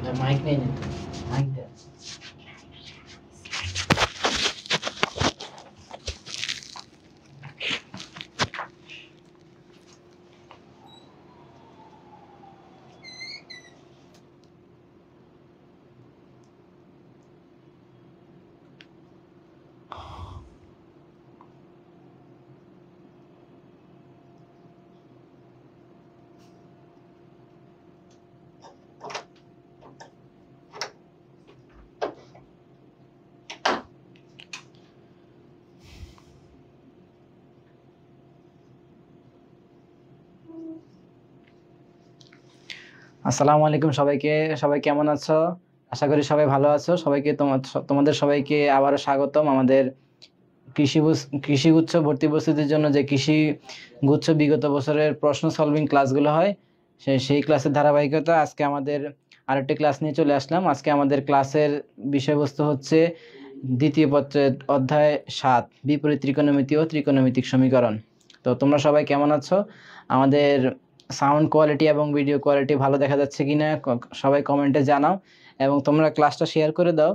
Mic নেই, mic দে। আসসালামু আলাইকুম সবাইকে। সবাই কেমন আছো? আশা করি সবাই ভালো আছো। সবাইকে তোমাদের সবাইকে আবারও স্বাগতম আমাদের কৃষি গুচ্ছ ভর্তি প্রস্তুতির জন্য যে কৃষি গুচ্ছ বিগত বছরের প্রশ্ন সলভিং ক্লাসগুলো হয় সেই ক্লাসের ধারাবাহিকতা আজকে আমাদের আরেকটি ক্লাস নিয়ে চলে আসলাম। আজকে আমাদের ক্লাসের বিষয়বস্তু হচ্ছে দ্বিতীয় পত্রের অধ্যায় 7 বিপরীত ত্রিকোণমিতি ও ত্রিকোণমিতিক সমীকরণ। তো তোমরা সবাই কেমন আছো? আমাদের সাউন্ড কোয়ালিটি এবং ভিডিও কোয়ালিটি ভালো দেখা যাচ্ছে কিনা সবাই কমেন্টে জানাও, এবং তোমরা ক্লাসটা শেয়ার করে দাও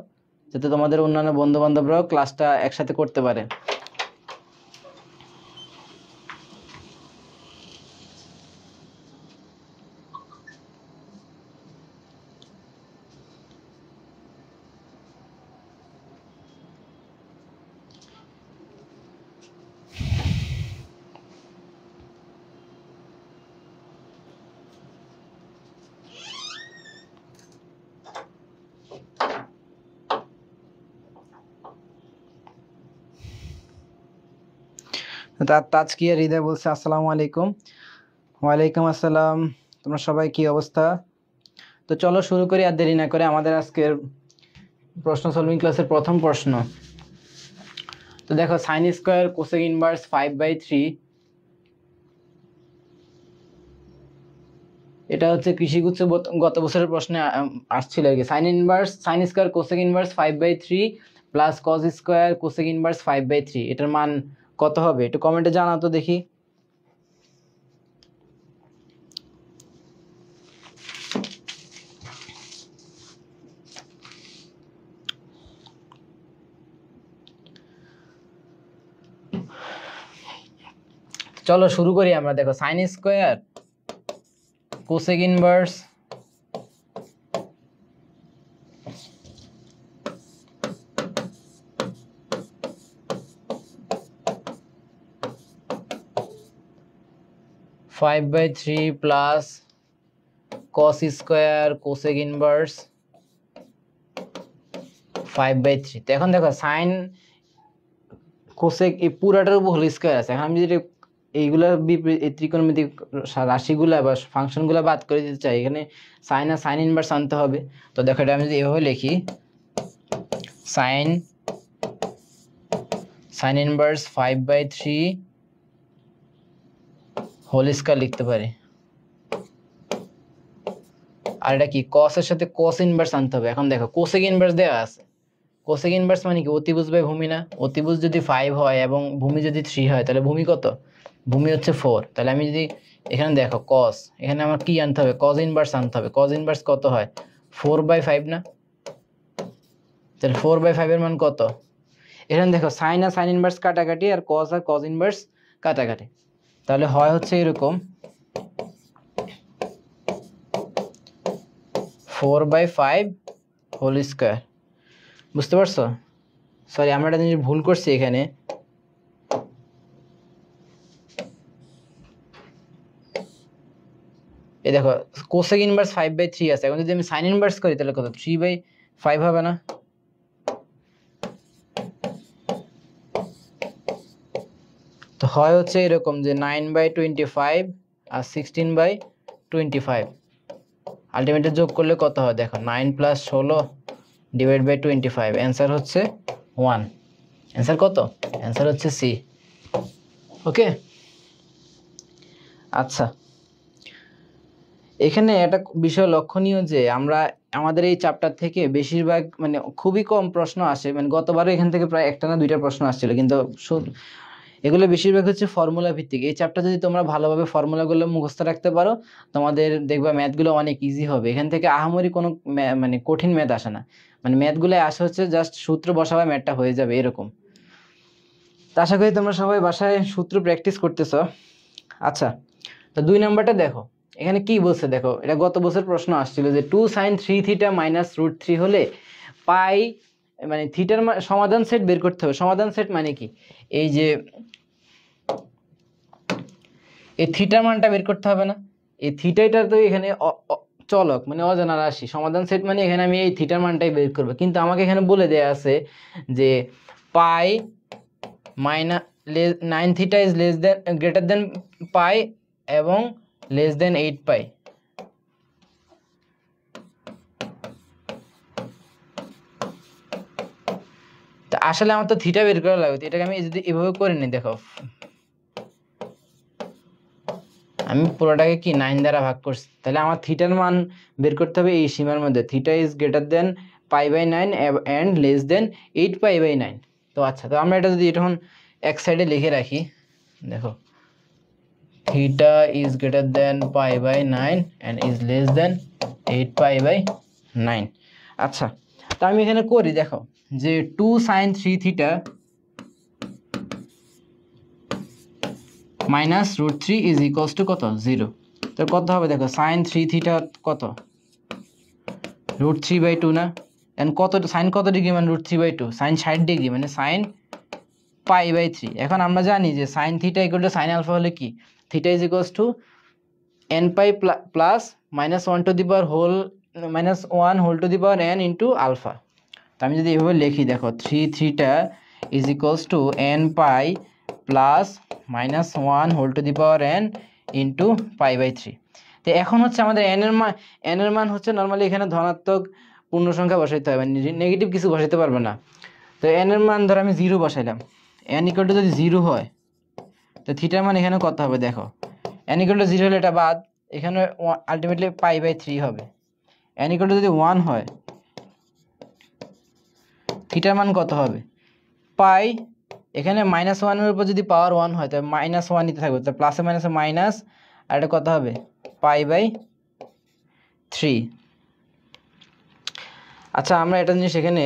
যাতে তোমাদের অন্যান্য বন্ধু বান্ধবরাও ক্লাসটা একসাথে করতে পারে। তাজকিয়া হৃদয় বলছে আসসালামু আলাইকুম। ওয়ালাইকুম আসসালাম। তোমরা সবাই কি অবস্থা? তো চলো শুরু করি আর দেরি না করে আমাদের আজকের প্রশ্ন সলভিং ক্লাসের প্রথম প্রশ্ন। তো দেখো, সাইন স্কোয়ার কোসেক ইনভার্স 5/3, এটা হচ্ছে কৃষিগুচ্ছ গত বছরের প্রশ্নে আসছিল আর কি। Sine square cosec inverse 5/3 plus cos square cosec inverse 5/3, এটার মান কত হবে? একটু কমেন্টে জানাও তো দেখি। চলো শুরু করি আমরা। দেখো, sine square cosec inverse 5/3 plus cos square cosec inverse 5/3। তো এখন দেখো, সাইন কোসেক এই পুরাটার উপর হোল স্কোয়ার আছে। এখন আমি যদি এইগুলা ত্রিকোণমিতিক রাশিগুলা বা ফাংশনগুলা বাদ করে দিতে চাই, এখানে সাইন আর সাইন ইনভার্স আনতে হবে। তো দেখো, এটা আমি যদি এভাবে লিখি, সাইন ইনভার্স 5/3 হোল স্কোয়ার লিখতে পারি। আর এটা কি, কসের সাথে কস ইনভার্স আনতে হবে। এখন দেখো, কোসেক ইনভার্স দেওয়া আছে। কোসেক ইনভার্স মানে কি, অতিভুজ বাই ভূমি না? অতিভুজ যদি 5 হয় এবং ভূমি যদি 3 হয়, তাহলে ভূমি কত? ভূমি হচ্ছে 4। তাহলে আমি যদি এখানে দেখো কস, এখানে আমার কি আনতে হবে? কজ ইনভার্স আনতে হবে। কজ ইনভার্স কত হয়? 4/5 না? তাহলে 4/5 এর মান কত? এখানে দেখো, সাইন আর সাইন ইনভার্স কাটাকাটি, আর কজ আর কজ ইনভার্স কাটাকাটি। তাহলে হয় হচ্ছে এরকম 4/5 হোল স্কোয়ার। বুঝতে পারছো? সরি, আমরা একটা জিনিস ভুল করছি এখানে। এই দেখো, কোসেক ইনভার্স 5/3 আছে। এখন যদি আমি সাইন ইনভার্স করি তাহলে কত? 3/5 হবে না? তো হয় হচ্ছে এরকম যে 9/25 আর 16/25, আলটিমেটলি যোগ করলে কত হয় দেখো, 9 + 16 / 25। অ্যান্সার হচ্ছে 1। অ্যান্সার কত? অ্যান্সার হচ্ছে সি। ওকে, আচ্ছা, এখানে একটা বিষয় লক্ষণীয় যে আমরা আমাদের এই চ্যাপ্টার থেকে বেশিরভাগ খুবই কম প্রশ্ন আসে। গতবারও এখান থেকে প্রায় একটা না দুইটা প্রশ্ন আসছিল, কিন্তু এগুলো বেশিরভাগ হচ্ছে ফর্মুলা ভিত্তিক। এই চ্যাপ্টার যদি তোমরা ভালোভাবে ফর্মুলাগুলো মুখস্থ রাখতে পারো, তোমাদের দেখবা ম্যাথগুলো অনেক ইজি হবে। এখান থেকে আহামরি কোনো মানে কঠিন ম্যাথ আসে না, মানে ম্যাথগুলো আসে হচ্ছে জাস্ট সূত্র বসাবে, ম্যাথটা হয়ে যাবে এরকম। তো আশা করি তোমরা সবাই বাসায় সূত্র প্র্যাকটিস করতেছো। আচ্ছা, তো 2 নাম্বারটা দেখো, এখানে কি বলছে দেখো, এটা গত বছর প্রশ্ন আসছিল যে 2 sin 3 থিটা মাইনাস রুট 3 হলে পাই মানে থিটার সমাধান সেট বের করতে হবে। সমাধান সেট মানে কি, এই যে এই থিটার মানটা বের করতে হবে না, এই থিটাটা তো এখানে চলক মানে অজানা রাশি। সমাধান সেট মানে এখানে আমি এই থিটার মানটাই বের করবো, কিন্তু আমাকে এখানে বলে দেয়া আছে যে pi minus 9 theta is less than greater than pi এবং লেস দেন 8 পাই। তা আসলে আমার তো থিটা বের করা লাগবে, এটাকে আমি যদি এভাবে করে নিই, দেখো আমি পুরোটাকে কি 9 দ্বারা ভাগ করছি, তাহলে আমার থিটার মান বের করতে হবে এই সীমার মধ্যে, theta is greater than pi by 9 and less than 8 pi by 9। তো আচ্ছা, তো আমরা এটা যদি এখন এক সাইডে লিখে রাখি, দেখো theta is greater than pi by 9 and is less than 8 pi by 9। আচ্ছা, তো আমি এখানে করি, দেখো যে 2 sin 3 theta minus root 3 is equals to কত 0। তো কত হবে দেখো, সাইন 3 থিটা কত রুট 3 বাই 2 না, এন্ড কত সাইন কত ডিগ্রি মানে রুট 3 বাই 2, সাইন 60 ডিগ্রি মানে সাইন পাই বাই 3। এখন আমরা জানি যে sine theta equal to sine alpha হলে কি, theta is equals to n pi plus minus 1 to the power whole minus 1 whole to the power n into alpha. তো আমি যদি এভাবে লিখি, দেখো 3 theta is equals to n pi plus minus 1 whole to the power n into pi by 3। তো এখন হচ্ছে আমাদের এন এর মান হচ্ছে নর্মালি এখানে ধনাত্মক পূর্ণ সংখ্যা বসাইতে হবে, নেগেটিভ কিছু বসাইতে পারবে না। তো এন এর মান ধর আমি 0 বসাইলাম, এন ইকুয়াল টু যদি 0 হয় তো থিটার মান এখানে কত হবে, দেখো এন ইকুয়াল টু 0 হলে এটা বাদ, এখানে আলটিমেটলি পাই বাই 3 হবে। এন ইকুয়াল টু যদি 1 হয় থিটার মান কত হবে, পাই, এখানে মাইনাস 1 এর উপর যদি পাওয়ার 1 হয় তাহলে মাইনাস 1 নিতে থাকবে, তো প্লাসে মাইনাসে মাইনাস, আর এটা কত হবে পাই বাই 3। আচ্ছা, আমরা এটা জিনিস এখানে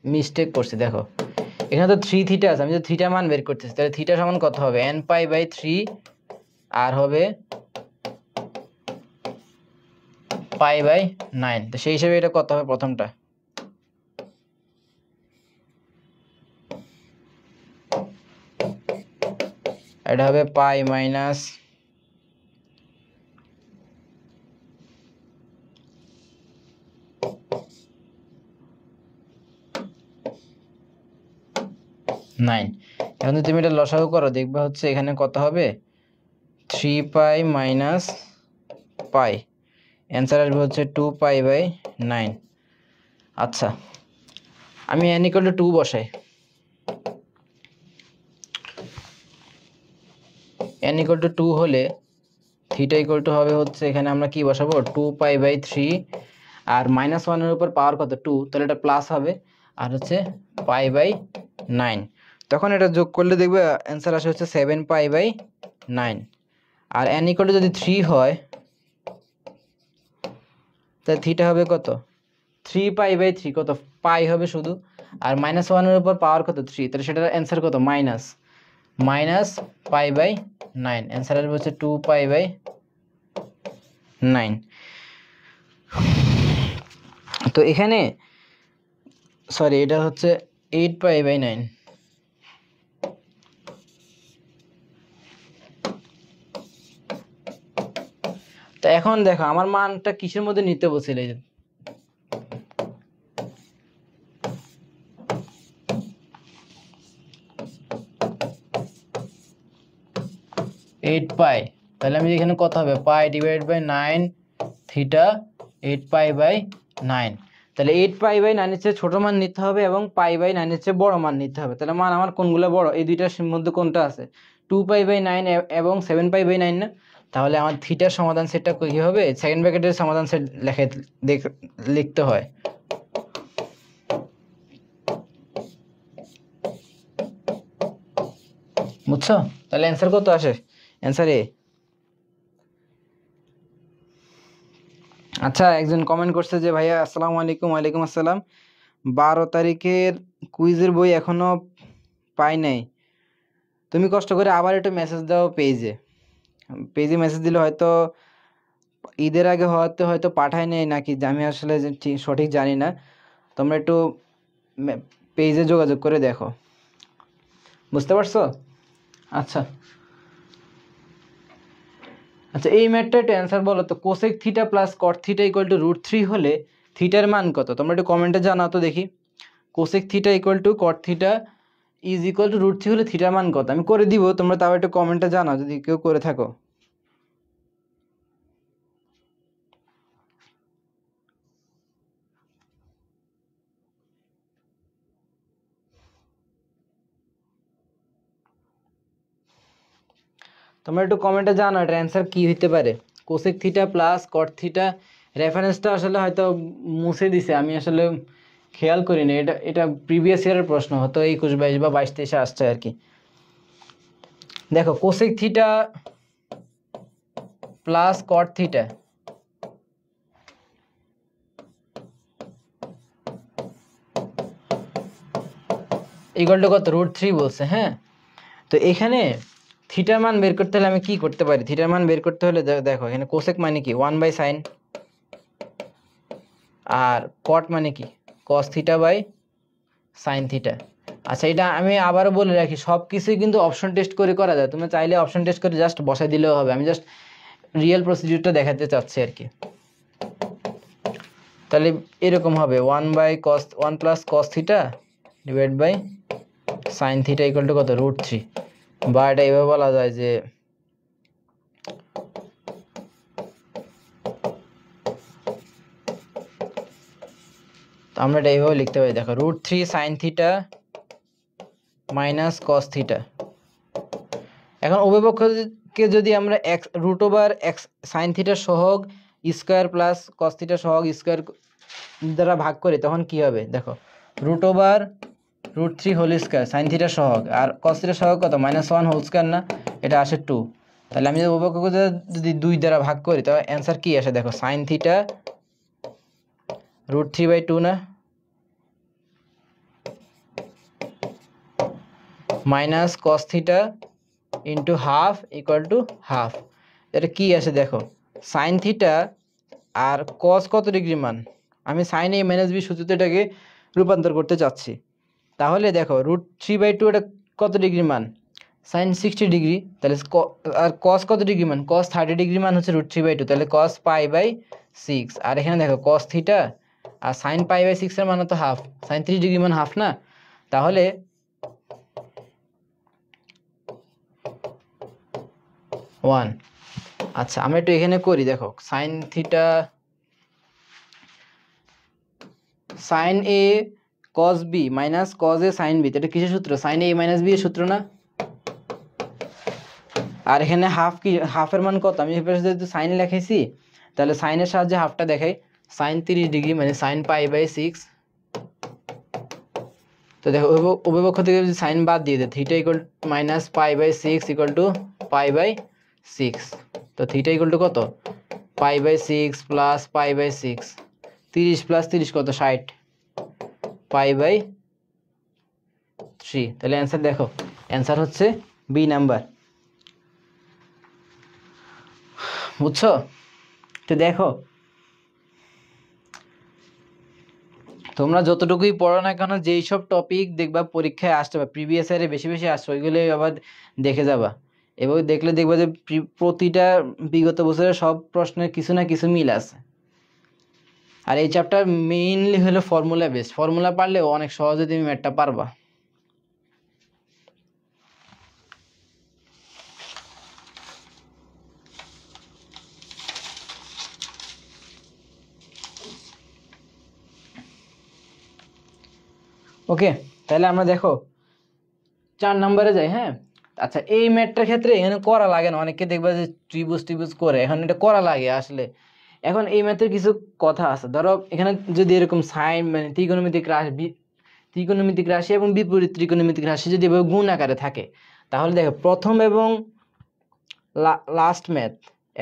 মিস্টেক করছি, দেখো এখানে তো 3 থিটা আছে, আমি যদি থিটা মান বের করতেছি তাহলে থিটা সমান কত হবে এন পাই বাই 3 আর হবে পাই বাই 9। তো সেই হিসেবে এটা কত হবে, প্রথমটা এটা হবে পাই মাইনাস 9। এখন যদি তুমি এটা লসাগু করো দেখবা হচ্ছে এখানে কত হবে 3 পাই মাইনাস পাই, অ্যান্সার আসবে হচ্ছে 2 পাই বাই 9। আচ্ছা, আমি n ইকুয়াল টু 2 বসাই, n ইকুয়াল টু 2 হলে থিটা ইকুয়াল টু হবে হচ্ছে এখানে আমরা কি বসাবো 2 পাই বাই 3, আর মাইনাস 1 এর উপর পাওয়ার কত 2, তাহলে এটা প্লাস হবে, আর হচ্ছে পাই বাই 9। তখন এটা যোগ করলে দেখবে অ্যান্সার আসে হচ্ছে 7 পাই বাই 9। আর n ইকুয়াল টু যদি 3 হয় তাহলে থিটা হবে কত 3 পাই বাই 3, কত পাই হবে শুধু, আর মাইনাস 1 এর উপর পাওয়ার কত 3, তাহলে সেটার অ্যান্সার কত মাইনাস পাই বাই 9। অ্যান্সার আসবে হচ্ছে 2 পাই বাই 9। তো এখানে সরি এটা হচ্ছে 8 পাই বাই 9। তো এখন দেখো আমার মানটা কিসের মধ্যে নিতে বলছিল, এই যে 8 পাই, তাহলে আমি এখানে কত হবে pi divide by 9 theta 8 pi by 9। তাহলে 8 পাই বাই 9 এর চেয়ে ছোট মান নিতে হবে এবং পাই বাই 9 এর চেয়ে বড় মান নিতে হবে। তাহলে মান আমার কোনগুলো বড়, এই দুইটার মধ্যে কোনটা আছে 2 পাই বাই 9 এবং 7 পাই বাই 9 না, তাহলে আমার থিটার সমাধান সেটটা কি হবে, সেকেন্ড ব্র্যাকেটের সমাধান সেট লিখতে হয়। বুঝছো? তাহলে অ্যান্সার কত আসে? অ্যান্সার এ। আচ্ছা, একজন কমেন্ট করছে যে ভাইয়া আসসালামু আলাইকুম। ওয়ালাইকুম আসসালাম। 12 তারিখের কুইজের বই এখনো পাই নাই। তুমি কষ্ট করে আবার একটু মেসেজ দাও পেজে। পেজে মেসেজ দিলে হয়তো ঈদের আগে হয়তো পাঠায় নেই নাকি, আমি আসলে ঠিক সঠিক জানি না। তোমরা একটু পেজে যোগাযোগ করে দেখো। বুঝতে পারছো? আচ্ছা আচ্ছা, এই ম্যাথটা একটু অ্যান্সার বলো তো। Cosec theta plus cot theta equal two √3 হলে থিটার মান কত? তোমরা একটু কমেন্টে জানাও তো দেখি। Cosec theta equal two caught theta is equal to √3 হলে থিটার মান কত? আমি করে দিব, তোমরা তাও একটু কমেন্টে জানাও যদি কেউ করে থাকো। তোমরা একটু কমেন্টে জানাও এটার অ্যান্সার কি হইতে পারে। Cosec theta plus cot theta, রেফারেন্সটা আসলে হয়তো মুছে দিছে, আমি আসলে খেয়াল করিনি। এটা এটা প্রিভিয়াস ইয়ারের প্রশ্ন, হয়তো 21, 22 বা 22, 23 আসছে আর কি। দেখো cosec theta plus cot theta equal to কত? √3 বলছে। হ্যাঁ, তো এখানে থিটার মান বের করতে হলে আমি কি করতে পারি? থিটার মান বের করতে হলে দেখো এখানে কোসেক মানে কি 1/sin, আর কট মানে কি cos theta by sine theta. আচ্ছা, এটা আমি আবারও বলে রাখি, সব কিছুই কিন্তু অপশন টেস্ট করে করা যায়। তুমি চাইলে অপশন টেস্ট করে জাস্ট বসাই দিলেও হবে, আমি জাস্ট রিয়েল প্রসিডিউরটা দেখাতে চাচ্ছি আর কি। তাহলে এরকম হবে 1 plus cos theta divide by sine theta equal to কত? √3। বা এটা এভাবে বলা যায় যে আমরা এটা এইভাবে লিখতে পারি, দেখো √3 sine theta minus cos theta. এখন উভয় পক্ষকে যদি আমরা √x সাইন থিটা সহগ স্কোয়ার প্লাস কস থিটা সহগ স্কোয়ার দ্বারা ভাগ করি, তখন কি হবে? দেখো √3 হোল স্কোয়ার সাইন থিটা সহগ আর কস থিটা সহগ কত? -1 হোল স্কোয়ার না, এটা আসে 2। তাহলে আমি উভয় পক্ষকে যদি 2 দ্বারা ভাগ করি তবে অ্যান্সার কি আসে? দেখো সাইন থিটা √3/2 না, minus cos theta into half equal to half. এটা কি আসে? দেখো সাইন থিটা আর কস কত ডিগ্রি মান, আমি সাইন a মাইনাস বি সূত্রতে এটাকে রূপান্তর করতে চাচ্ছি। তাহলে দেখো √3/2 এটা কত ডিগ্রি মান? Sine 60 degree. তাহলে আর কস কত ডিগ্রি মান? কস 30 ডিগ্রি মান হচ্ছে √3/2, তাহলে কস π/6। আর এখানে দেখো কস থিটা আর সাইন π/6 এর মান তো হাফ, সাইন 30 ডিগ্রি মান হাফ না, তাহলে 1। আচ্ছা, আমরা একটু এখানে করি, দেখো sine theta sine a cos b minus cos a sine b, এটা কিসের সূত্র? সাইন a মাইনাস b এর সূত্র না? আর এখানে হাফ কি, হাফের মান কত? আমি এখানে যেহেতু সাইন লিখেছি তাহলে সাইনের সাহায্যে হাফটা দেখাই, সাইন 30 ডিগ্রি মানে সাইন π/6। তো দেখো উভয় পক্ষ থেকে যদি সাইন বাদ দিয়ে দেয়, theta equal minus π/6 equal to π/6। তো থিটা ইকুয়াল টু কত? π/6 প্লাস π/6, 30 প্লাস 30 কত? 60, π/3। তাহলে অ্যান্সার দেখো, অ্যান্সার হচ্ছে বি নাম্বার। বুঝছো? তো দেখো তোমরা যতটুকুই পড়ো না কেন, যেই সব টপিক দেখবা পরীক্ষায় আসতে বা প্রিভিয়াস ইয়ারে বেশি বেশি আসছে, ওইগুলো আবার দেখে যাবা। এভাবে দেখলে দেখবা যে প্রতিটা বিগত বছরের সব প্রশ্নের কিছু না কিছু মিল আছে। আর এই চ্যাপ্টার মেইনলি হলো ফর্মুলা বেসড, ফর্মুলা পারলে অনেক সহজে তুমি ম্যাথটা পারবা। ওকে, তাহলে আমরা দেখো 4 নম্বরে যাই। হ্যাঁ, আচ্ছা, এই ম্যাথটার ক্ষেত্রে এখানে করা লাগে না, অনেকে দেখবা যে ত্রিভুজ করে, এখন এটা করা লাগে আসলে। এখন এই ম্যাথের কিছু কথা আছে, ধরো এখানে যদি এরকম সাইন মানে ত্রিকোণমিতিক রাশি এবং বিপরীত ত্রিকোণমিতিক রাশি যদি এভাবে গুণ আকারে থাকে, তাহলে দেখো প্রথম এবং লাস্ট ম্যাথ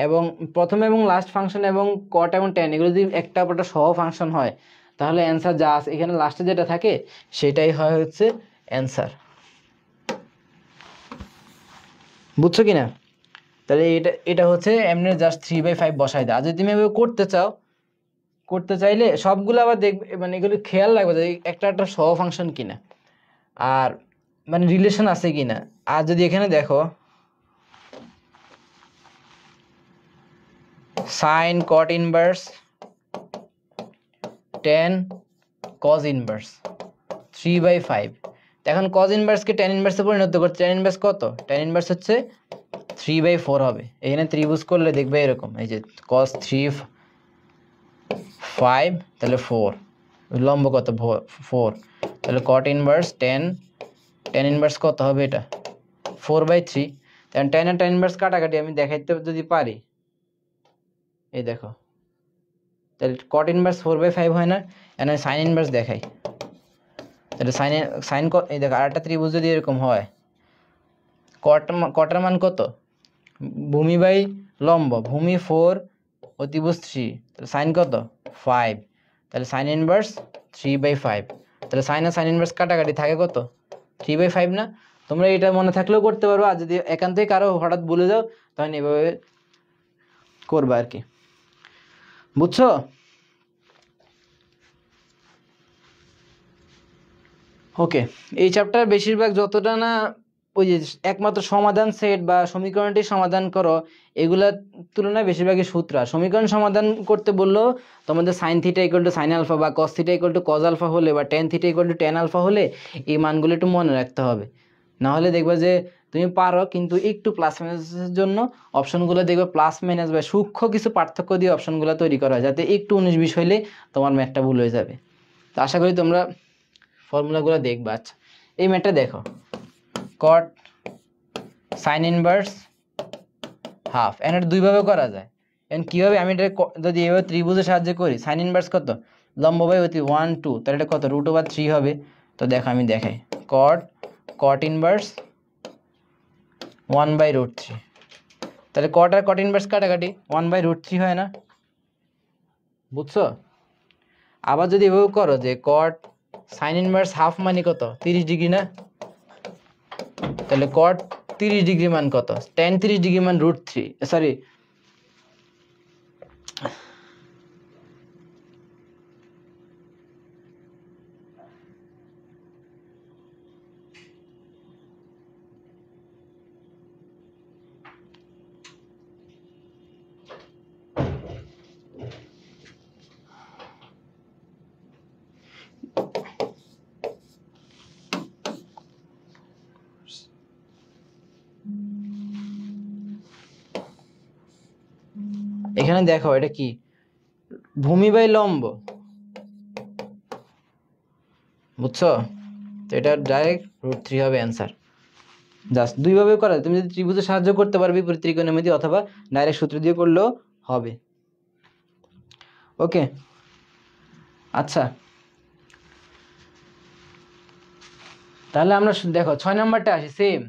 এবং প্রথম এবং লাস্ট ফাংশন এবং কট এবং টেন এগুলো যদি একটা অপরটা সহ ফাংশন হয় তাহলে অ্যান্সার যা আছে এখানে লাস্টে যেটা থাকে সেটাই হয় হচ্ছে অ্যান্সার। বুঝছো কিনা? তাহলে এটা হচ্ছে এমনি জাস্ট 3/5 বসাই দেয়। আর যদি তুমি এভাবে করতে চাইলে সবগুলো আবার দেখবে, মানে এগুলো খেয়াল রাখবে যে একটা একটা সহ ফাংশন কিনা আর মানে রিলেশন আছে কিনা। আর যদি এখানে দেখো সাইন কট ইনভার্স টেন কজ ইনভার্স 3/5। এখন কজ ইনভার্সকে টেন ইনভার্সে পরিণত করতে, টেন ইনভার্স কত? টেন ইনভার্স হচ্ছে 3/4 হবে। এখানে ত্রিভুজ করলে দেখবে এরকম, এই যে কজ 3/5 তাহলে 4, লম্ব কত 4, তাহলে কট ইনভার্স টেন ইনভার্স কত হবে? এটা 4/3। তাহলে টেন আর টেন ইনভার্স কাটাকাটি আমি দেখাইতে যদি পারি, এই দেখো তাহলে কট ইনভার্স 4/5 হয় না? এখানে সাইন ইনভার্স দেখাই, তাহলে সাইন এই দেখো আরেকটা ত্রিভুজ যদি এরকম হয়, কটের মান কত? ভূমি বাই লম্ব, ভূমি 4 অতিভুজ 3, তাহলে সাইন কত? 5, তাহলে সাইন ইনভার্স 3/5। তাহলে সাইন আর সাইন ইনভার্স কাটাকাটি থাকে কত? 3/5 না? তোমরা এটা মনে থাকলেও করতে পারো, আর যদি এখান থেকে কারো হঠাৎ ভুলে যাও তখন এভাবে করবা আর কি। বুঝছো? ওকে, এই চ্যাপ্টার বেশিরভাগ যতটা না ওই যে একমাত্র সমাধান সেট বা সমীকরণটি সমাধান করো এগুলার তুলনায় বেশিরভাগই সূত্র। আর সমীকরণ সমাধান করতে বললেও তোমাদের sine theta equal to sine alpha বা cos theta equal to cos alpha হলে বা tan theta equal to tan alpha হলে এই মানগুলো একটু মনে রাখতে হবে। না হলে দেখবে যে তুমি পারো কিন্তু একটু প্লাস মাইনাসের জন্য অপশনগুলো দেখবে প্লাস মাইনাস বা সূক্ষ্ম কিছু পার্থক্য দিয়ে অপশনগুলো তৈরি করা হয়, যাতে একটু 19-20 হইলে তোমার ম্যাথটা ভুল হয়ে যাবে। তো আশা করি তোমরা ফর্মুলাগুলো দেখবা। আচ্ছা, এই ম্যাথটা দেখো, কট সাইন ইনভার্স হাফ, এটা দুইভাবে করা যায়। এখন কীভাবে? আমি এটা যদি এভাবে ত্রিভুজের সাহায্যে করি, সাইন ইনভার্স কত? লম্ব বাই অতি 1 2, তাহলে এটা কত? √3 হবে। তো দেখো আমি দেখাই, কট ইনভার্স 1/√3, তাহলে কট আর কট ইনভার্স কাটাকাটি 1/√3 হয় না? বুঝছো? আবার যদি এভাবে করো যে কট সাইন ইনভার্স হাফ মানে কত? 30 ডিগ্রি না? তাহলে কট 30 ডিগ্রি মান কত? tan 30 ডিগ্রি মান √3, সরি এখানে দেখো এটা কি? ভূমি বাই লম্ব, বুঝছো? তো এটা ডাইরেক্ট √3 হবে অ্যান্সার। জাস্ট দুইভাবে করা, তুমি যদি ত্রিভুজের সাহায্য করতে পারবে বিপরীত ত্রিকোণমিতি, অথবা ডাইরেক্ট সূত্র দিয়ে করলেও হবে। ওকে, আচ্ছা তাহলে আমরা দেখো 6 নম্বরটা আসি সেম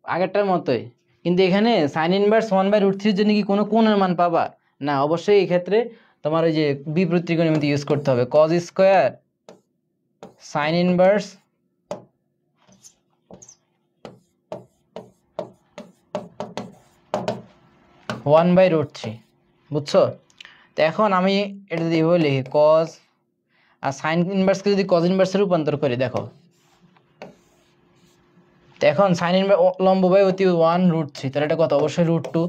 আগেরটার মতোই, কিন্তু এখানে সাইন ইনভার্স 1/√3 এর জন্য কি কোনো কোণের মান পাবা না? অবশ্যই এই ক্ষেত্রে তোমার ওই যে বিপরীত ত্রিকোণমিতি ইউজ করতে হবে, cos স্কয়ার সাইন ইনভার্স 1/√3। বুঝছো? তো এখন আমি এটা যদি এভাবে লিখি, cos আর সাইন ইনভার্সকে যদি cos ইনভার্সে রূপান্তর করি, দেখো তো এখন সাইন ইনভার্স লম্ব বাই অতিভুজ 1√3, তাহলে এটা কত? অবশ্যই √2।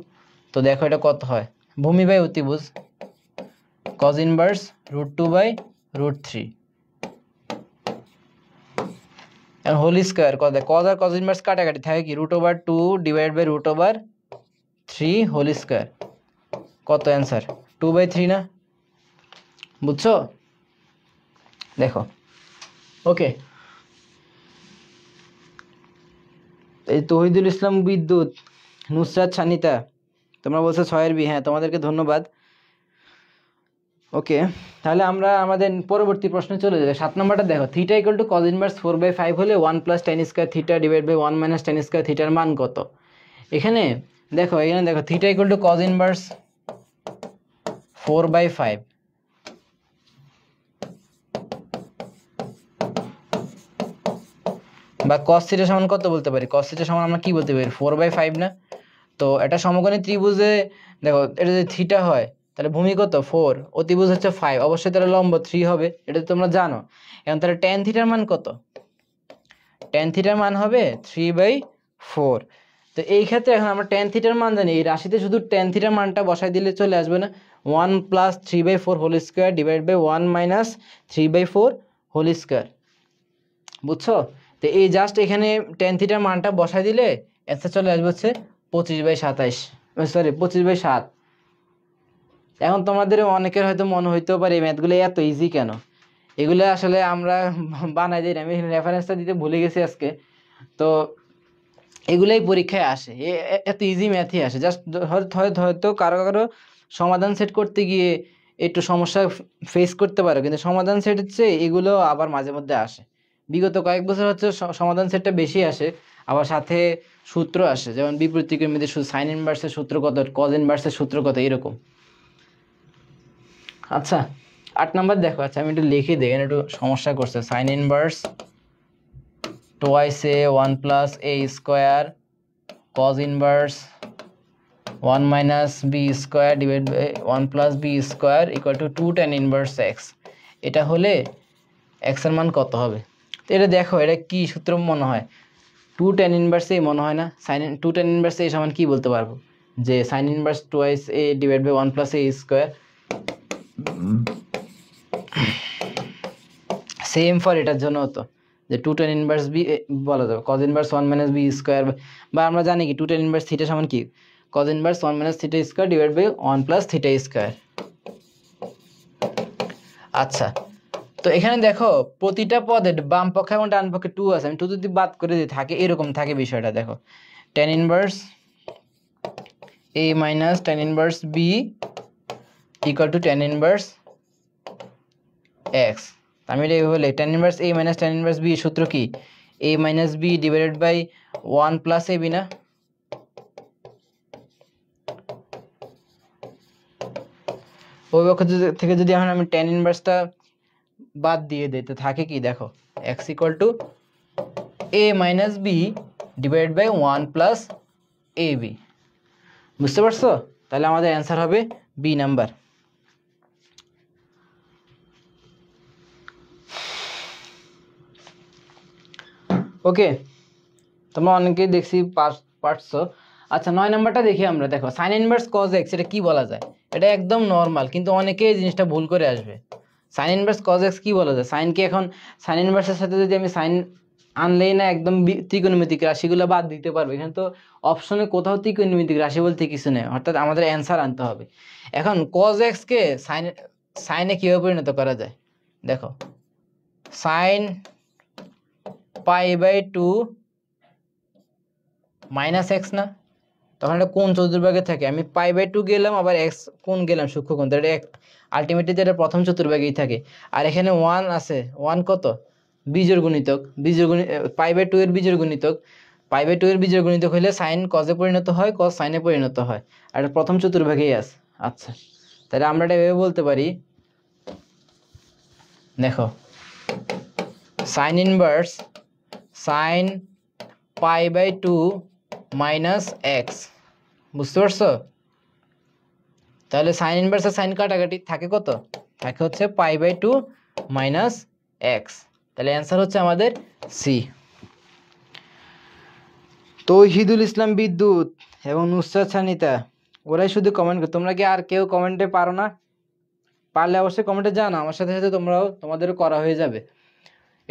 তো দেখো এটা কত হয়? ভূমি বাই অতিভুজ cos ইনভার্স √2/√3, এখন হোল স্কয়ার কত? cos আর cos ইনভার্স কাটাকাটি থাকে কি? √2 ডিভাইড বাই √3 হোল স্কয়ার, কত অ্যান্সার? 2/3 না? বুঝছো? দেখো ওকে, এই তহিদুল ইসলাম বিদ্যুৎ, নুসরাত সানিতা, তোমরা বলছো 6 এর বি, হ্যাঁ তোমাদেরকে ধন্যবাদ। ওকে, তাহলে আমরা আমাদের পরবর্তী প্রশ্নে চলে যাই। 7 নম্বরটা দেখো, theta equal to cos inverse 4/5 হলে 1 plus tan square theta divide by 1 minus tan square থিটার মান কত? এখানে দেখো theta equal to cos inverse 4/5, বা cos থিটা সমান কত বলতে পারি? cos থিটা সমান আমরা কি বলতে পারি? 4/5 না? তো এটা সমকোণী ত্রিভুজে দেখো, এটা যদি থিটা হয় তাহলে ভূমি কত 4, অতিভুজ হচ্ছে 5, অবশ্যই তাহলে লম্ব 3 হবে, এটা তো তোমরা জানো। এখন তাহলে tan থিটার মান কত? tan থিটার মান হবে 3/4। তো এই ক্ষেত্রে এখন আমরা tan থিটার মান জানি, এই রাশিতে শুধু tan থিটার মানটা বসাই দিলে চলে আসবে না? 1 plus 3/4 whole square divide by 1 minus 3/4 whole square, বুঝছো? তো এই জাস্ট এখানে tan থিটার মানটা বসাই দিলে অ্যান্সার চলে আসবে হচ্ছে 25/27, সরি 25/7। এখন তোমাদের অনেকের হয়তো মনে হইতেও পারে এই ম্যাথগুলো এত ইজি কেন? এগুলো আসলে আমরা বানাই দিই না, আমি রেফারেন্সটা দিতে ভুলে গেছি আজকে। তো এগুলোই পরীক্ষায় আসে, এত ইজি ম্যাথই আসে। জাস্ট হয়তো কারো কারো সমাধান সেট করতে গিয়ে একটু সমস্যা ফেস করতে পারো, কিন্তু সমাধান সেট হচ্ছে এগুলো আবার মাঝে মধ্যে আসে। বিগত কয়েক বছর হচ্ছে সমাধান সেটটা বেশি আসে, আবার সাথে সূত্র আসে, যেমন বিপরীত ত্রিকোণমিতির সাইন ইনভার্সের সূত্র কত, কজ ইনভার্সের সূত্র কত, এরকম। আচ্ছা 8 নাম্বার দেখো, আচ্ছা আমি একটু লিখে দিই, এখানে একটু সমস্যা করছে। Sign inverse twice A 1 plus A square cos inverse 1 minus b square divided by 1 plus b square equal to 2 tan inverse x, এটা হলে x এর মান কত হবে? তো এটা দেখো, এটা কি সূত্র মনে হয়? 2 tan inverse a মনে হয় না? sin 2 tan inverse a সমান কি বলতে পারবো? যে sin inverse twice a divided by 1 plus a square, same for এটার জন্য হতো যে 2 tan inverse b বলা যাবে cos inverse 1 minus b square, বা আমরা জানি কি 2 tan inverse থিটা সমান কি cos inverse 1 minus theta square divided by 1 plus theta square। আচ্ছা, তো এখানে দেখো প্রতিটা পদে বাম পক্ষে এবং ডান পক্ষে 2 আছে, আমি 2 যদি বাদ করে দিই থাকে এরকম থাকে বিষয়টা। দেখো tan inverse a minus tan inverse b equal to tan inverse x। আমি এটা বলি tan inverse a minus tan inverse b সূত্র কি? a minus b divided by 1 plus ab না? ওই পক্ষ থেকে যদি এখন আমি tan ইনভার্সটা বাদ দিয়ে দিই তো থাকে কি? দেখো x equal to a minus b divided by 1 plus ab, বুঝতে পারছো? তাহলে আমাদের অ্যান্সার হবে বি নাম্বার। ওকে, তোমরা অনেকেই দেখছি পারছো। আচ্ছা 9 নাম্বারটা দেখি আমরা। দেখো সাইন ইনভার্স কজ এক্স, এটা কি বলা যায়? এটা একদম নর্মাল, কিন্তু অনেকেই জিনিসটা ভুল করে আসবে। সাইন ইনভার্স কজ এক্স কি বলা যায়? সাইনকে এখন সাইন ইনভার্সের সাথে যদি আমি সাইন আনলেই না একদম ত্রিকোণমিতিক রাশিগুলো বাদ দিতে পারবো। এখানে তো অপশনে কোথাও ত্রিকোণমিতিক রাশি বলতে কিছু নেই, অর্থাৎ আমাদের অ্যান্সার আনতে হবে। এখন কজ এক্সকে সাইনে কীভাবে পরিণত করা যায়? দেখো সাইন π/2 মাইনাস এক্স না, তখন এটা কোন চতুর্ভাগে থাকে? আমি π/2 গেলাম, আবার এক্স কোন গেলাম সূক্ষ্মকোণ, এটা আলটিমেটলি এটা প্রথম চতুর্ভাগেই থাকে। আর এখানে 1 আছে, 1 কত? বিজোড় গুণিতক, π/2 এর বিজোড় গুণিতক, π/2 এর বিজোড় গুণিতক হলে সাইন কজে পরিণত হয়, কজ সাইনে পরিণত হয়, আর এটা প্রথম চতুর্ভাগেই আছে। আচ্ছা তাহলে আমরা এটা এভাবে বলতে পারি, দেখো sine inverse sine π/2 minus x, বুঝতে পারছো? তাহলে সাইন ইনভার্স আর সাইন কাটাকাটি থাকে কত? থাকে হচ্ছে π/2 মাইনাস এক্স। তাহলে অ্যান্সার হচ্ছে আমাদের সি। তৌহিদুল ইসলাম বিদ্যুৎ এবং নুসরাত সানিতা ওরাই শুধু কমেন্ট করো। তোমরা কি আর কেউ কমেন্টে পারো না? পারলে অবশ্যই কমেন্টে জানাও, আমার সাথে সাথে তোমাদেরও করা হয়ে যাবে।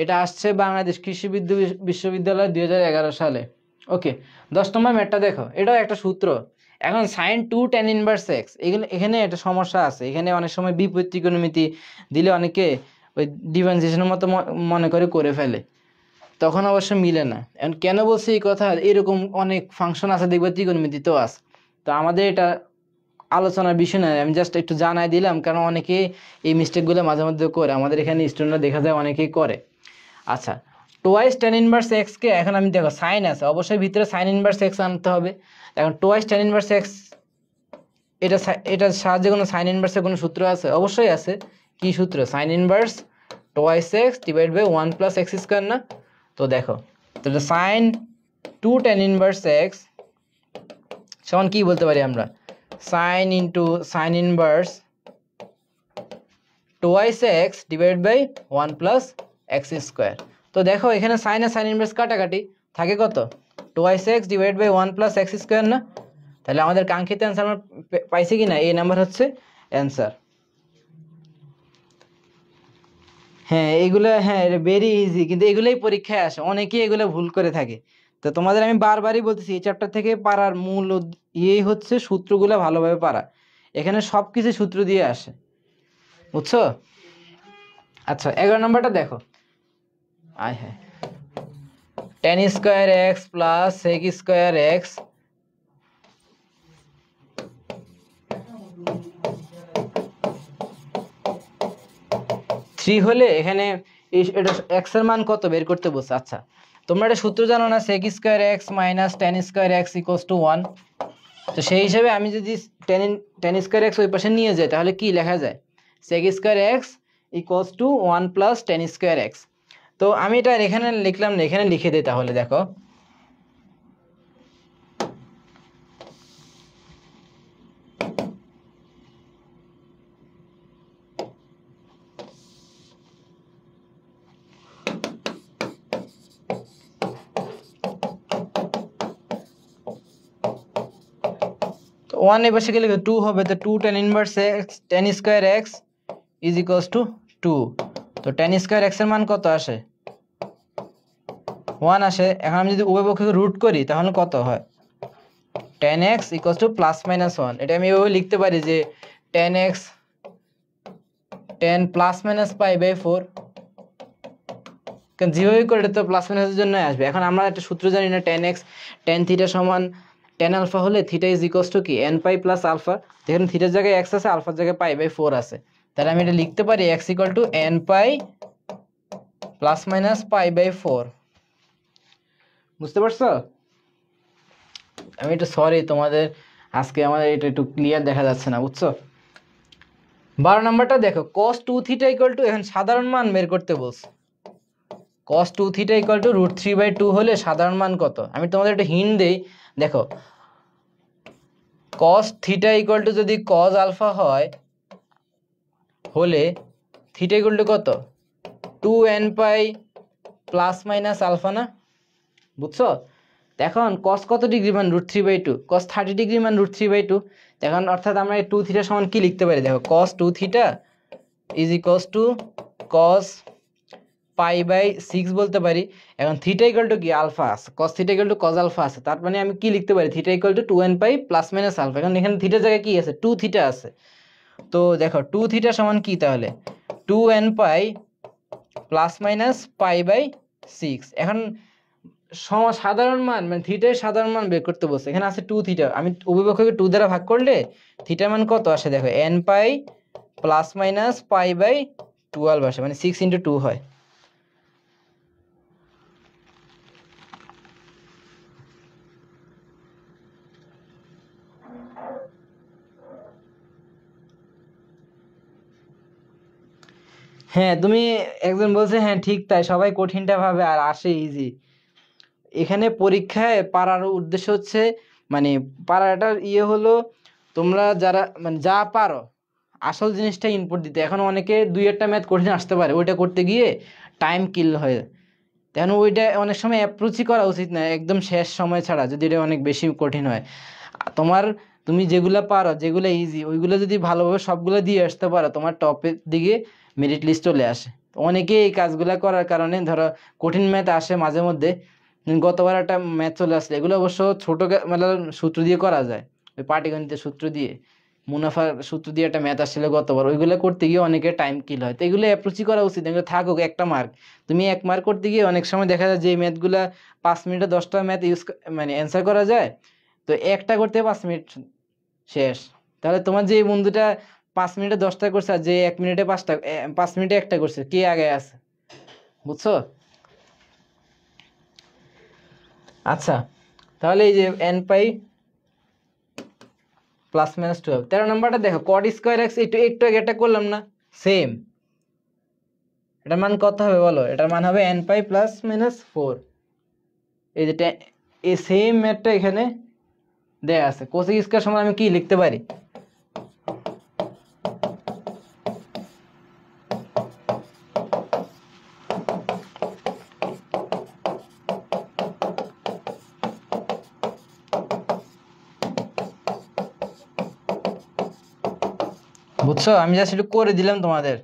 এটা আসছে বাংলাদেশ কৃষি বিশ্ববিদ্যালয় 2011 সালে। ওকে 10 নম্বর ম্যাথটা দেখো, এটাও একটা সূত্র। এখন সাইন 2 tan ইনভার্স এক্স, এখানে একটা সমস্যা আছে। এখানে অনেক সময় বিপরীত ত্রিকোণমিতি দিলে অনেকে ওই ডিফারেন্সিয়েশনের মতো মনে করে ফেলে, তখন অবশ্য মিলে না। এখন কেন বলছি এই কথা? এরকম অনেক ফাংশন আছে দেখবে ত্রিকোণমিতিতেও আছে, তো আমাদের এটা আলোচনার বিষয় নয়, আমি জাস্ট একটু জানাই দিলাম, কারণ অনেকে এই মিস্টেকগুলো মাঝে মধ্যে করে, আমাদের এখানে স্টুডেন্টরা দেখা যায় অনেকেই করে। আচ্ছা, টোয়াইস টেন ইনভার্স এক্সকে এখন আমি দেখো সাইন আছে, অবশ্যই ভিতরে সাইন ইনভার্স এক্স আনতে হবে। এখন টোয়াইস টেন ইনভার্স এক্স এটার সাহায্যে কোনো সাইন ইনভার্সের কোনো সূত্র আছে? অবশ্যই আছে। কি সূত্র? Sine inverse twice x divide by 1 plus x square না? তো দেখো, তাহলে সাইন 2 টেন ইনভার্স এক্স সমান কি বলতে পারি আমরা? Sine into sine inverse twice x divide by 1 plus x square. তো দেখো এখানে সাইন আর সাইন ইনভার্স কাটাকাটি থাকে কত? Twice x divide by 1 plus x square না? তাহলে আমাদের কাঙ্ক্ষিত অ্যান্সার আমরা পাইছি কি না? এই নাম্বার হচ্ছে অ্যান্সার। হ্যাঁ এইগুলো, হ্যাঁ ভেরি ইজি, কিন্তু এগুলোই পরীক্ষায় আসে, অনেকেই এগুলো ভুল করে থাকে। তো তোমাদের আমি বারবারই বলতেছি, এই চ্যাপ্টার থেকে পারার মূল ইয়েই হচ্ছে সূত্রগুলো ভালোভাবে পারা। এখানে সব কিছু সূত্র দিয়ে আসে, বুঝছো? আচ্ছা 11 নম্বরটা দেখো। আয় হ্যাঁ, tan square x plus sec square x three হলে এখানে এটা এক্স এর মান কত বের করতে বলছে। আচ্ছা তোমরা একটা সূত্র জানো না, sec square x minus tan square x equals to 1। তো সেই হিসাবে আমি যদি টেন স্কোয়ার এক্স ওই পাশে নিয়ে যাই তাহলে কি লেখা যায়? Sec square x equals to 1 plus tan square x. তো আমি এটা এখানে লিখলাম না, এখানে লিখে দিই তাহলে। দেখো তো 1 এর পাশে গেলে 2 হবে, তো 2 ten inverse x ten square x is equals two 2। তো টেন স্কোয়ার এক্স এর মান কত আসে? 1 আসে। এখন আমি যদি উভয় পক্ষকে রুট করি তাহলে কত হয়? Tan x equals to plus minus 1। এটা আমি এভাবে লিখতে পারি যে tan x tan plus minus pi by 4, কারণ যেভাবে করে এটা তো প্লাস মাইনাসের জন্য আসবে। এখন আমরা একটা সূত্র জানি না, টেন এক্স টেন থিটা সমান টেন আলফা হলে থিটা ইজ ইকুয়ালস টু কি? N pi plus alpha. যেখানে থিটার জায়গায় এক্স আছে, আলফার জায়গায় পাই বাই 4 আছে, তাহলে আমি এটা লিখতে পারি x equal to n pi plus minus pi by 4। বুঝতে পারছো? আমি একটু সরি, তোমাদের আজকে আমাদের এটা একটু ক্লিয়ার দেখা যাচ্ছে না, বুঝছো? 12 নাম্বারটা দেখো, cos 2 থিটা ইকুয়াল টু, এখন সাধারণ মান বের করতে বলছে। cos 2 theta equal to root 3/2 হলে সাধারণ মান কত? আমি তোমাদের একটা হিন্ট দেই, দেখো cos থিটা ইকুয়াল টু যদি cos আলফা হয় হলে থিটা ইকুয়াল টু কত? 2n pi plus minus alpha না? বুঝছো? এখন cos কত ডিগ্রি মান? রুট 3/2। cos 30 ডিগ্রি মান রুট 3/2। এখন অর্থাৎ আমরা এই 2 থিটা সমান কি লিখতে পারি? দেখো cos 2 theta is equals to cos pi by 6 বলতে পারি। এখন থিটা ইকুয়াল টু কি? আলফা আছে, cos theta equal to cos alpha আছে, তার মানে আমি কি লিখতে পারি? Theta equal to 2n pi plus minus alpha. এখন এখানে থিটার জায়গায় কি আছে? 2 থিটা আছে। তো দেখো 2 থিটা সমান কি তাহলে? 2n pi plus minus pi by 6। এখন সাধারণ মান মানে থিটার সাধারণ মান বের করতে বলছে। এখানে আছে 2 থিটা, আমি উভয় পক্ষকে 2 দ্বারা ভাগ করলে থিটার মান কত আসে? দেখো n pi plus minus pi by 12 আসে, মানে 6 ইন্টু 2 হয়। হ্যাঁ তুমি, একজন বলছে হ্যাঁ ঠিক তাই, সবাই কঠিনটা ভাবে আর আসে ইজি। এখানে পরীক্ষায় পারার উদ্দেশ্য হচ্ছে, মানে পারাটার ইয়ে হলো তোমরা যারা মানে যা পারো আসল জিনিসটা ইনপুট দিতে। এখন অনেকে দুই একটা ম্যাথ কঠিন আসতে পারে, ওইটা করতে গিয়ে টাইম কিল হয়। তেন ওইটা অনেক সময় অ্যাপ্রোচই করা উচিত না একদম শেষ সময় ছাড়া, যদি এটা অনেক বেশি কঠিন হয়। তুমি যেগুলো পারো, যেগুলো ইজি, ওইগুলো যদি ভালোভাবে সবগুলো দিয়ে আসতে পারো, তোমার টপের দিকে মেরিট লিস্ট চলে আসে। অনেকে এই কাজগুলো করার কারণে ধরো কঠিন ম্যাথ আসে মাঝে মধ্যে। গতবার একটা ম্যাথ চলে আসছে, এগুলো অবশ্য ছোট মানে সূত্র দিয়ে করা যায়, ওই পাটিগণিতের সূত্র দিয়ে, মুনাফার সূত্র দিয়ে একটা ম্যাথ আসছিল গতবার, ওইগুলো করতে গিয়ে অনেকে টাইম কিল হয়। তো এগুলো অ্যাপ্রোচই করা উচিত, এগুলো থাকুক একটা মার্ক। তুমি এক মার্ক করতে গিয়ে অনেক সময় দেখা যায় যে ম্যাথগুলা 5 মিনিটে 10টা ম্যাথ মানে অ্যান্সার করা যায়, তো একটা করতে 5 মিনিট শেষ। তাহলে তোমার যে এই বন্ধুটা 5 মিনিটে 10টা করছে আর যে 1 মিনিটে 5টা 5 মিনিটে একটা করছে, কে আগে আছে? বুঝছো? আচ্ছা, তাহলে এই যে n পাই প্লাস মাইনাস 12, 13 নম্বরটা দেখো, কট স্কোয়ার এক্স, একটু একটু আগে এটা করলাম না, সেম। এটার মান কত হবে বলো? এটার মান হবে n পাই প্লাস মাইনাস 4। এই যে এই সেম ম্যাথটা এখানে দেয়া আছে। কোসেক স্কয়ার সমান আমি কি লিখতে পারি? বুঝছো? আমি জাস্ট একটু করে দিলাম তোমাদের।